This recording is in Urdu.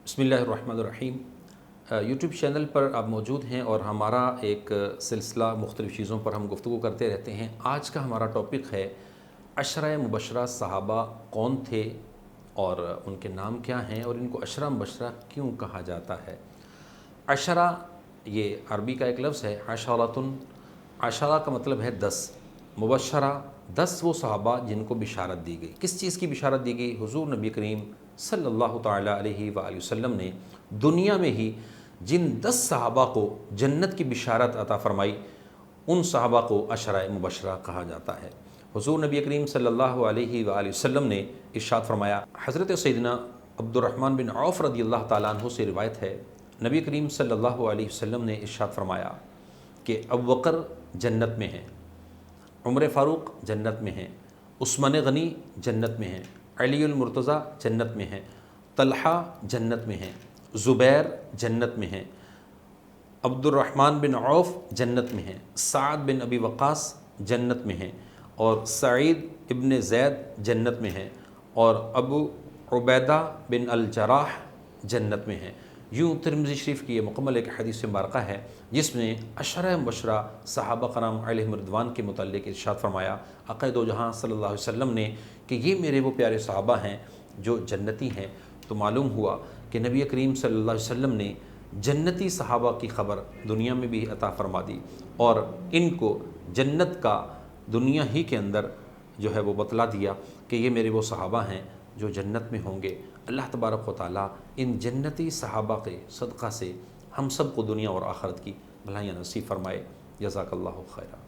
بسم اللہ الرحمن الرحیم۔ یوٹیوب چینل پر آپ موجود ہیں اور ہمارا ایک سلسلہ مختلف چیزوں پر ہم گفتگو کرتے رہتے ہیں۔ آج کا ہمارا ٹاپک ہے عشرہ مبشرہ صحابہ کون تھے اور ان کے نام کیا ہیں اور ان کو عشرہ مبشرہ کیوں کہا جاتا ہے۔ عشرہ یہ عربی کا ایک لفظ ہے، عشرۃ، عشرہ کا مطلب ہے 10، مبشرہ 10 وہ صحابہ جن کو بشارت دی گئی۔ کس چیز کی بشارت دی گئی؟ حضور نبی کریم صلی اللہ تعالیٰ علیہ وآلہ وسلم نے دنیا میں ہی جن 10 صحابہ کو جنت کی بشارت عطا فرمائی ان صحابہ کو عشرہ مبشرہ کہا جاتا ہے۔ حضور نبی کریم صلی اللہ علیہ وآلہ وسلم نے ارشاد فرمایا، حضرت سیدنا عبد الرحمن بن عوف رضی اللہ تعالیٰ عنہ سے روایت ہے، نبی کریم صلی اللہ علیہ وسلم نے ارشاد فرمایا کہ ابو بکر جنت میں ہیں، عمر فاروق جنت میں ہیں، عثمان غنی جنت میں ہیں، علی المرتضیٰ جنت میں ہیں، طلحہ جنت میں ہیں، زبیر جنت میں ہیں، عبد الرحمن بن عوف جنت میں ہیں، سعد بن ابی وقاص جنت میں ہیں، اور سعید ابن زید جنت میں ہیں، اور ابو عبیدہ بن الجراح جنت میں ہیں۔ یوں ترمذی شریف کی یہ مکمل ایک حدیث مبارکہ ہے جس میں عشرہ مبشرہ صحابہ کرام علیہم رضوان کے متعلق ارشاد فرمایا آقا دو جہاں صلی اللہ علیہ وسلم نے کہ یہ میرے وہ پیارے صحابہ ہیں جو جنتی ہیں۔ تو معلوم ہوا کہ نبی کریم صلی اللہ علیہ وسلم نے جنتی صحابہ کی خبر دنیا میں بھی عطا فرما دی اور ان کو جنت کا دنیا ہی کے اندر جو ہے وہ بتلا دیا کہ یہ میرے وہ صحابہ ہیں جو جنت میں ہوں گے۔ اللہ تبارک و تعالیٰ ان جنتی صحابہ کے صدقہ سے ہم سب کو دنیا اور آخرت کی بھلائیاں نصیب فرمائے۔ جزاک اللہ خیرہ۔